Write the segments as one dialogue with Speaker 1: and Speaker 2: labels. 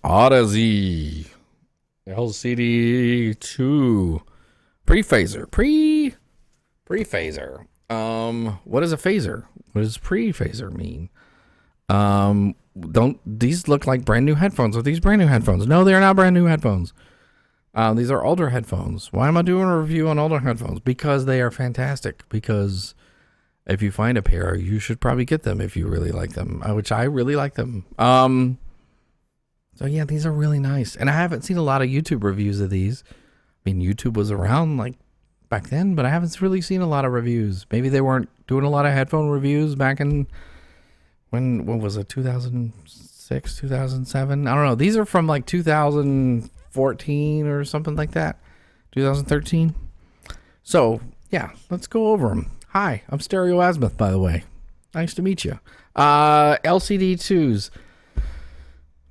Speaker 1: Audeze LCD 2 Pre-fazor. Pre-fazor. What is a phasor? What does pre-fazor mean? Don't these look like brand new headphones? Are these brand new headphones? No, they're not brand new headphones. These are older headphones. Why am I doing a review on older headphones? Because they are fantastic. Because if you find a pair, you should probably get them if you really like them, which I really like them. So yeah, these are really nice. And I haven't seen a lot of YouTube reviews of these. I mean, YouTube was around like back then, but I haven't really seen a lot of reviews. Maybe they weren't doing a lot of headphone reviews back in, what was it, 2006, 2007? I don't know. These are from like 2014 or something like that, 2013. So yeah, let's go over them. Hi, I'm Stereo Azimuth, by the way. Nice to meet you. LCD 2s.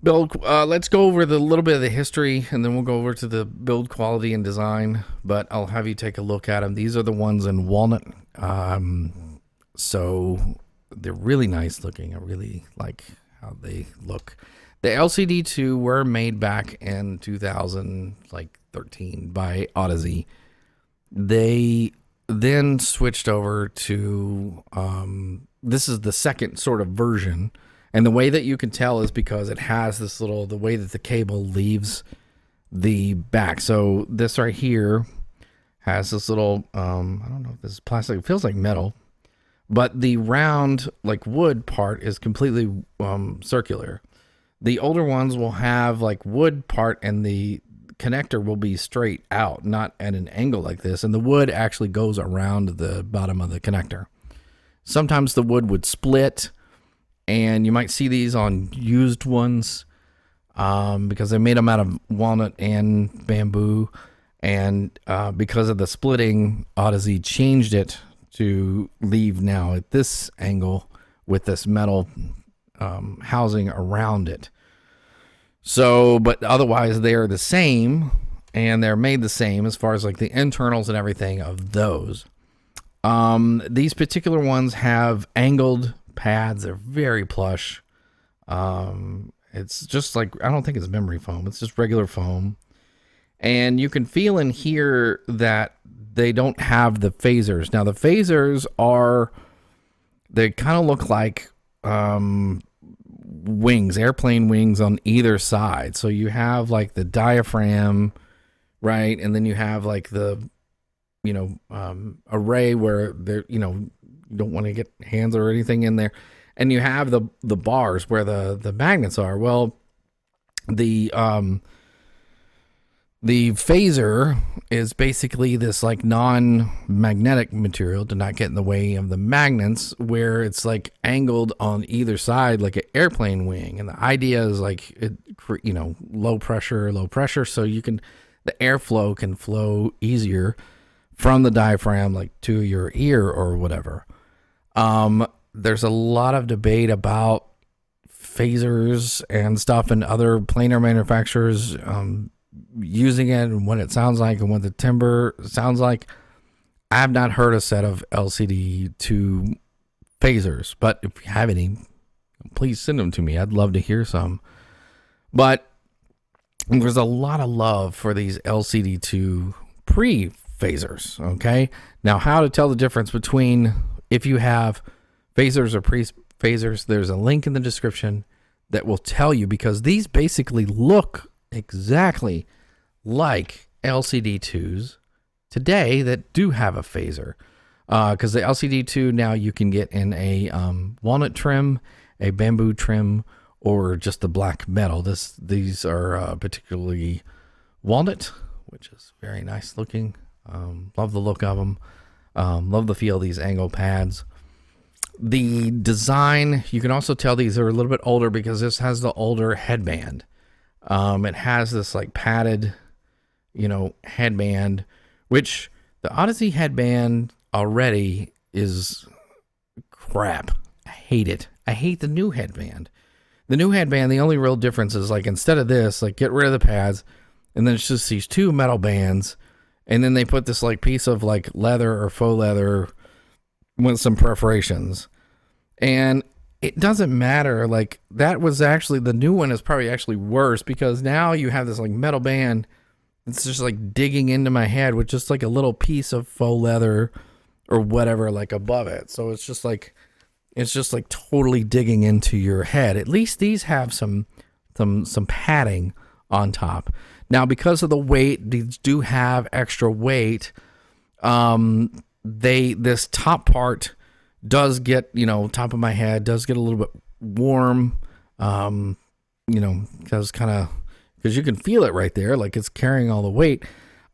Speaker 1: Build. Let's go over the little bit of the history, and then we'll go over to the build quality and design. But I'll have you take a look at them. These are the ones in walnut. So they're really nice looking. I really like how they look. The LCD 2 were made back in 2013 by Audeze. They then switched over to this is the second sort of version. And the way that you can tell is because it has this little, the way that the cable leaves the back. So this right here has this little, I don't know if this is plastic, it feels like metal, but the round, like wood part is completely circular. The older ones will have like wood part and the connector will be straight out, not at an angle like this. And the wood actually goes around the bottom of the connector. Sometimes the wood would split. And you might see these on used ones because they made them out of walnut and bamboo. And because of the splitting, Audeze changed it to leave now at this angle with this metal housing around it. So, but otherwise they're the same, and they're made the same as far as like the internals and everything of those. These particular ones have angled pads. Are very plush. It's just like, I don't think it's memory foam, it's just regular foam, and you can feel and hear that they don't have the phasors. Now the phasors are, they kind of look like wings, airplane wings on either side. So you have like the diaphragm, right, and then you have like the array where they're, you don't want to get hands or anything in there. And you have the bars where the magnets are. Well, the phasor is basically this like non-magnetic material to not get in the way of the magnets, where it's like angled on either side like an airplane wing. And the idea is like, low pressure. So the airflow can flow easier from the diaphragm, like to your ear or whatever. There's a lot of debate about phasors and stuff, and other planar manufacturers using it and what it sounds like and what the timbre sounds like. I have not heard a set of LCD 2 phasors, but if you have any, please send them to me. I'd love to hear some. But there's a lot of love for these LCD 2 pre-phasors. Okay, now how to tell the difference between if you have phasors or pre-phasors, there's a link in the description that will tell you, because these basically look exactly like LCD 2s today that do have a phasor. Because the LCD 2 now you can get in a walnut trim, a bamboo trim, or just the black metal. These are particularly walnut, which is very nice looking. Love the look of them. Love the feel of these angle pads. The design, you can also tell these are a little bit older because this has the older headband. It has this like padded, headband, which the Audeze headband already is crap. I hate it. I hate the new headband. The new headband, the only real difference is like, instead of this, like get rid of the pads, and then it's just these two metal bands. And then they put this like piece of like leather or faux leather with some perforations. And it doesn't matter. Like that was actually the new one is probably actually worse because now you have this like metal band. It's just like digging into my head with just like a little piece of faux leather or whatever like above it. So it's just like totally digging into your head. At least these have some padding on top. Now because of the weight, these do have extra weight. This top part does get, top of my head does get a little bit warm. Because you can feel it right there, like it's carrying all the weight.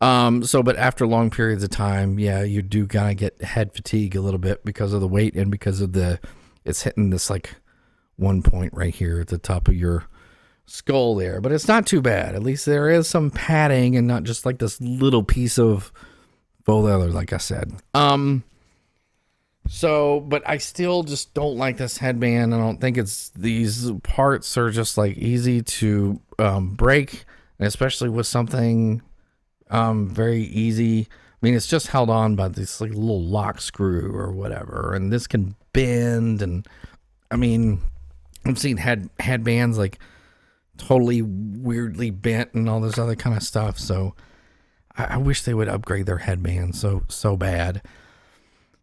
Speaker 1: But after long periods of time, yeah, you do kind of get head fatigue a little bit because of the weight and because of it's hitting this like one point right here at the top of your skull there. But it's not too bad. At least there is some padding and not just like this little piece of faux leather, like I said. But I still just don't like this headband. I don't think these parts are just like easy to break, and especially with something very easy. I mean, it's just held on by this like little lock screw or whatever, and this can bend. And I mean, I've seen headbands like totally weirdly bent and all this other kind of stuff. So I wish they would upgrade their headbands so bad.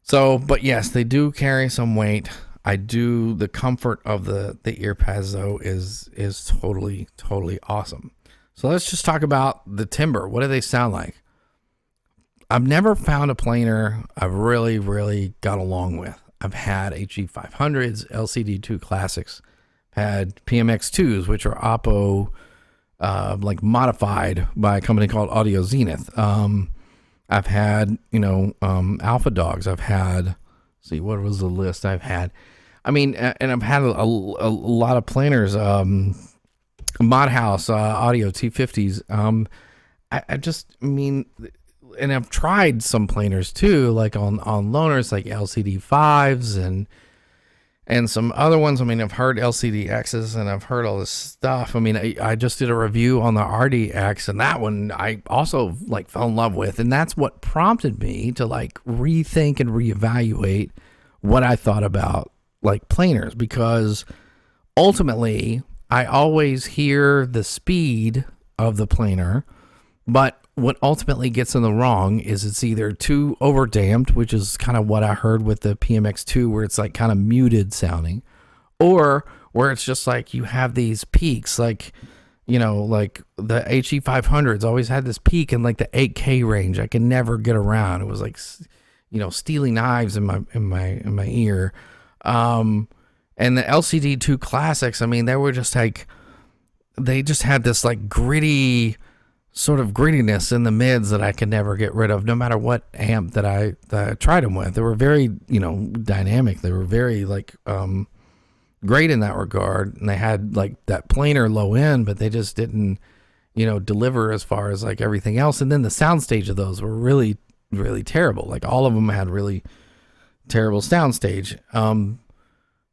Speaker 1: So, but yes, they do carry some weight. The comfort of the ear pads though is totally awesome. So let's just talk about the timbre. What do they sound like? I've never found a planer I've really got along with. I've had HE500s, LCD2 classics, had PMX2s, which are Oppo, like modified by a company called Audio Zenith. I've had, Alpha Dogs. I've had, what was the list I've had? I mean, and I've had a lot of planers, Mod House, Audio T50s. And I've tried some planers too, like on loaners, like LCD5s and some other ones. I mean, I've heard LCD-Xs and I've heard all this stuff. I mean, I just did a review on the RDX, and that one I also like fell in love with. And that's what prompted me to like rethink and reevaluate what I thought about like planers, because ultimately I always hear the speed of the planer, but what ultimately gets in the wrong is it's either too overdamped, which is kind of what I heard with the PMX2, where it's like kind of muted sounding, or where it's just like you have these peaks, like, like the HE500s always had this peak in like the 8K range. I could never get around. It was like, stealing knives in my ear. And the LCD2 classics, I mean, they were just like, they just had this like gritty sort of grittiness in the mids that I could never get rid of, no matter what amp that I tried them with. They were very, dynamic. They were very like great in that regard, and they had like that planar low end, but they just didn't, deliver as far as like everything else. And then the soundstage of those were really, really terrible. Like all of them had really terrible soundstage.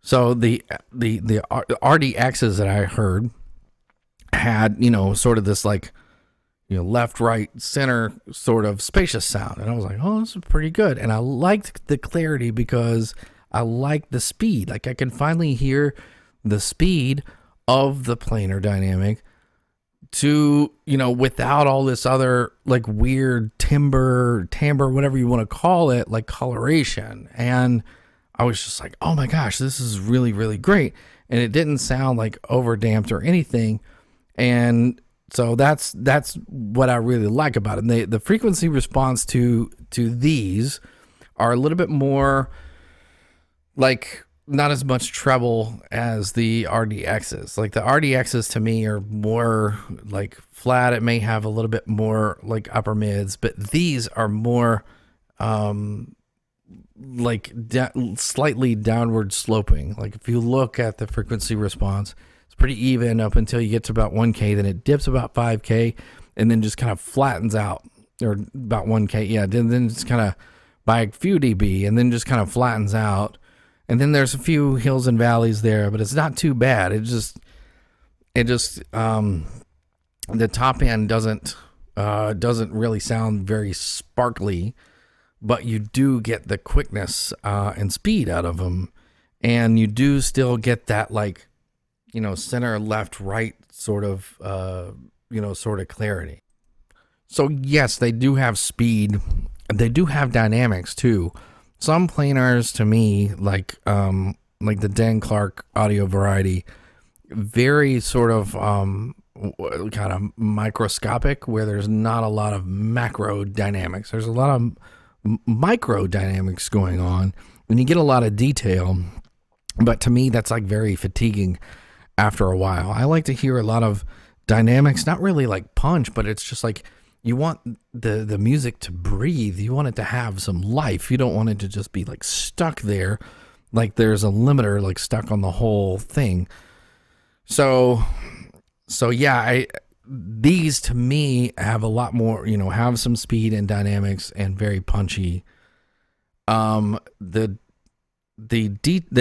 Speaker 1: So the RDXs that I heard had, sort of this like, left, right, center sort of spacious sound. And I was like, oh, this is pretty good. And I liked the clarity because I liked the speed. Like I can finally hear the speed of the planar dynamic to, without all this other like weird timbre, whatever you want to call it, like coloration. And I was just like, oh my gosh, this is really, really great. And it didn't sound like overdamped or anything. And so that's what I really like about it. And the frequency response to these are a little bit more like not as much treble as the RDXs. Like the RDXs to me are more like flat. It may have a little bit more like upper mids, but these are more like slightly downward sloping. Like if you look at the frequency response, pretty even up until you get to about 1K, then it dips about 5K and then just kind of flattens out, or about 1K, yeah, then it's kind of by a few dB and then just kind of flattens out, and then there's a few hills and valleys there, but it's not too bad. The top end doesn't really sound very sparkly, but you do get the quickness and speed out of them. and you do still get that like, center, left, right sort of, sort of clarity. So yes, they do have speed. They do have dynamics too. Some planars to me, like the Dan Clark Audio Variety, very sort of kind of microscopic, where there's not a lot of macro dynamics. There's a lot of micro dynamics going on, and you get a lot of detail. But to me, that's like very fatiguing after a while. I like to hear a lot of dynamics, not really like punch, but it's just like you want the music to breathe. You want it to have some life. You don't want it to just be like stuck there, like there's a limiter like stuck on the whole thing. So yeah, these to me have a lot more, have some speed and dynamics and very punchy. They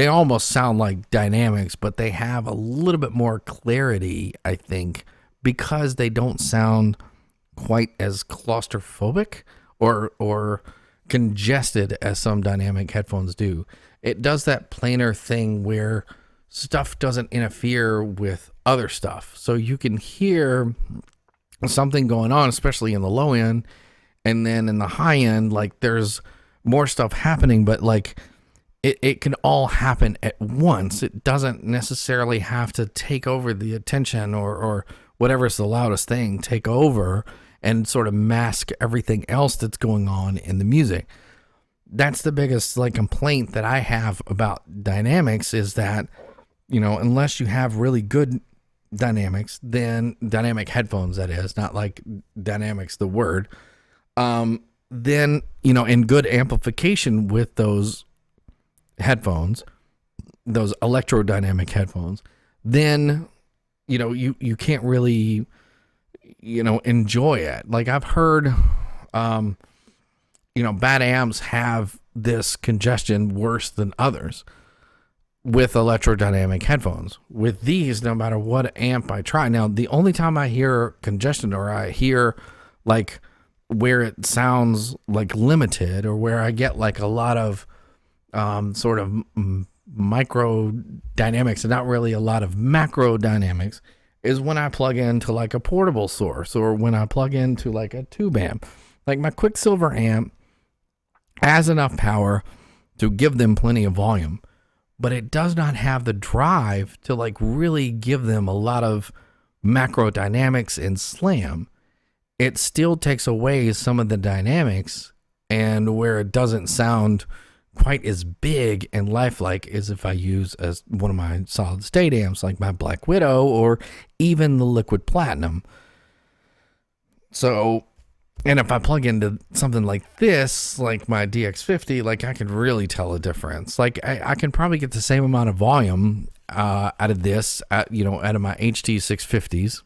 Speaker 1: almost sound like dynamics, but they have a little bit more clarity, I think, because they don't sound quite as claustrophobic or congested as some dynamic headphones do. It does that planar thing where stuff doesn't interfere with other stuff. So you can hear something going on, especially in the low end, and then in the high end, like there's more stuff happening, but like it can all happen at once. It doesn't necessarily have to take over the attention or whatever's the loudest thing, take over and sort of mask everything else that's going on in the music. That's the biggest like complaint that I have about dynamics, is that, unless you have really good dynamics, then dynamic headphones, that is, not like dynamics, the word, then, and good amplification with those headphones, those electrodynamic headphones, then, you can't really, enjoy it. Like I've heard, bad amps have this congestion worse than others with electrodynamic headphones. With these, no matter what amp I try. Now, the only time I hear congestion, or I hear like where it sounds like limited, or where I get like a lot of sort of micro dynamics and not really a lot of macro dynamics, is when I plug into like a portable source, or when I plug into like a tube amp. Like my Quicksilver amp has enough power to give them plenty of volume, but it does not have the drive to like really give them a lot of macro dynamics and slam. It still takes away some of the dynamics, and where it doesn't sound quite as big and lifelike as if I use as one of my solid state amps, like my Black Widow or even the Liquid Platinum. So, and if I plug into something like this, like my DX50, like I can really tell a difference. Like I can probably get the same amount of volume out of this, out of my HT 650s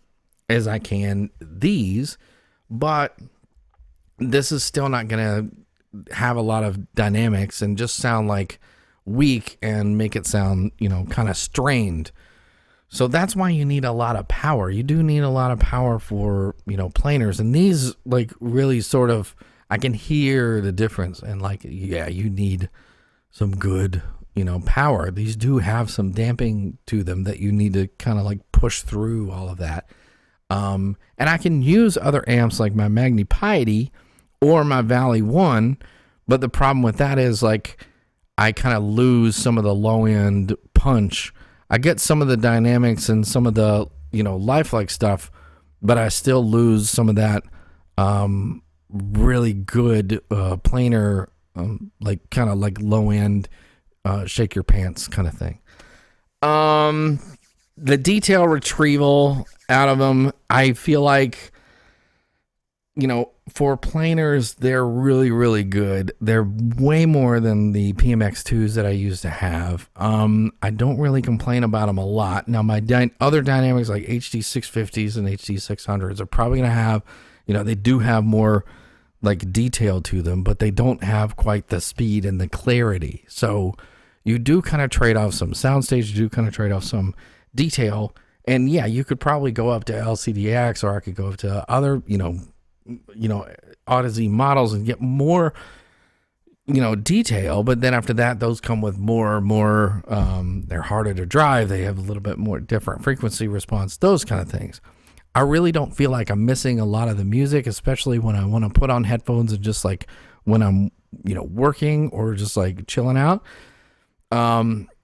Speaker 1: as I can these, but this is still not going to have a lot of dynamics and just sound like weak and make it sound, kind of strained. So that's why you need a lot of power. You do need a lot of power for, planars. And these like really sort of, I can hear the difference, and like, yeah, you need some good, power. These do have some damping to them that you need to kind of like push through all of that. And I can use other amps like my Magni Piety or my Valley One, but the problem with that is like I kind of lose some of the low end punch. I get some of the dynamics and some of the lifelike stuff, but I still lose some of that really good planar, like kind of like low end shake your pants kind of thing. The detail retrieval out of them, I feel like, for planars, they're really, really good. They're way more than the PMX2s that I used to have. I don't really complain about them a lot. Now, my other dynamics like HT 650s and HT 600s are probably going to have, they do have more like detail to them, but they don't have quite the speed and the clarity. So you do kind of trade off some soundstage, you do kind of trade off some detail. And yeah, you could probably go up to LCDX, or I could go up to other, Audeze models and get more, detail, but then after that, those come with more, they're harder to drive. They have a little bit more different frequency response, those kind of things. I really don't feel like I'm missing a lot of the music, especially when I want to put on headphones and just like when I'm, working or just like chilling out.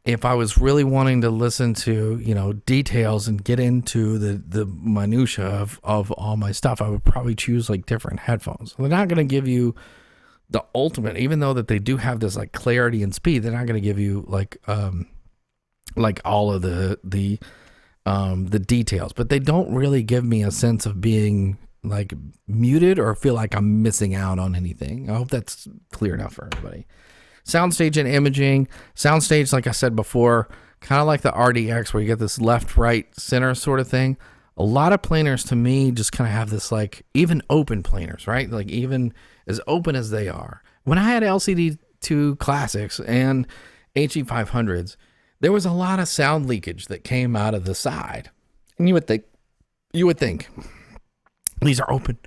Speaker 1: If I was really wanting to listen to, details and get into the minutia of all my stuff, I would probably choose like different headphones. They're not going to give you the ultimate, even though that they do have this like clarity and speed, they're not going to give you like all of the details, but they don't really give me a sense of being like muted or feel like I'm missing out on anything. I hope that's clear enough for everybody. Soundstage and imaging. Soundstage, like I said before, kind of like the RDX where you get this left, right, center sort of thing. A lot of planers to me just kind of have this like even open planers, right? Like even as open as they are. When I had LCD2 Classics and HE500s, there was a lot of sound leakage that came out of the side. And you would think these are open.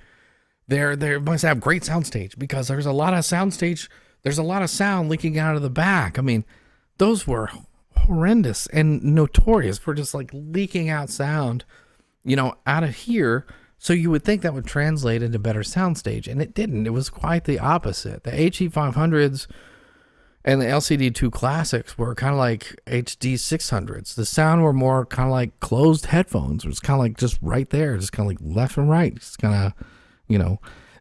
Speaker 1: They must have great soundstage because there's a lot of soundstage. There's a lot of sound leaking out of the back. I mean, those were horrendous and notorious for just like leaking out sound, out of here. So you would think that would translate into better soundstage, and it didn't. It was quite the opposite. The HE500s and the LCD2 Classics were kind of like HD600s. The sound were more kind of like closed headphones. It was kind of like just right there, just kind of like left and right. Just kind of,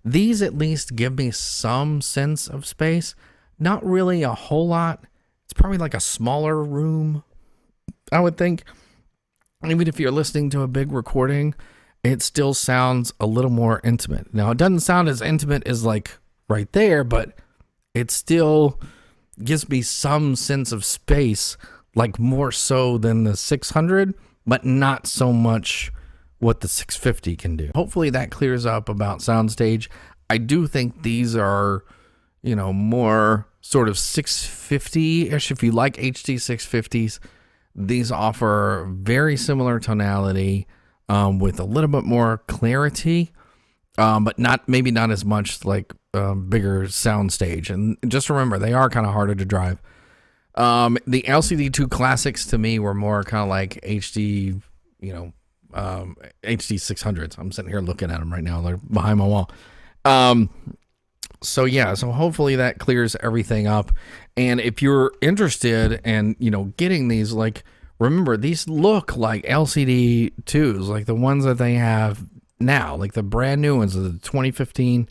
Speaker 1: These at least give me some sense of space. Not really a whole lot. It's probably like a smaller room, I would think. Even if you're listening to a big recording, it still sounds a little more intimate. Now, it doesn't sound as intimate as like right there, but it still gives me some sense of space, like more so than the 600, but not so much what the 650 can do. Hopefully that clears up about soundstage. I do think these are, more sort of 650-ish. If you like HD 650s, these offer very similar tonality with a little bit more clarity, but maybe not as much like bigger soundstage. And just remember, they are kind of harder to drive. The LCD2 Classics to me were more kind of like HD, HD 600s. I'm sitting here looking at them right now. They're behind my wall. So hopefully that clears everything up. And if you're interested in, getting these, like, remember, these look like LCD 2s, like the ones that they have now, like the brand new ones of the 2015,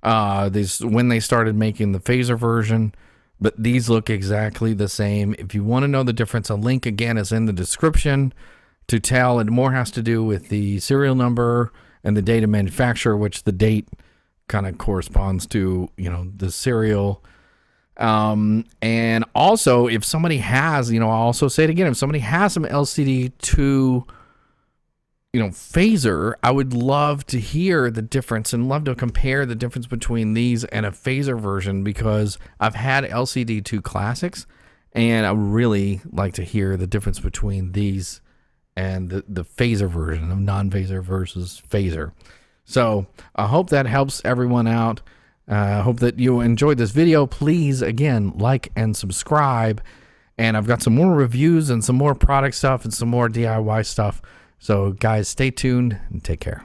Speaker 1: when they started making the Fazor version, but these look exactly the same. If you want to know the difference, a link again is in the description to tell. It more has to do with the serial number and the date of manufacturer, which the date kind of corresponds to, the serial. And also if somebody has, I'll also say it again, if somebody has some LCD2, Fazor, I would love to hear the difference and love to compare the difference between these and a Fazor version, because I've had LCD2 Classics and I really like to hear the difference between these and the Fazor version of non-Fazor versus Fazor. So I hope that helps everyone out. I hope that you enjoyed this video. Please, again, like and subscribe. And I've got some more reviews and some more product stuff and some more DIY stuff. So guys, stay tuned and take care.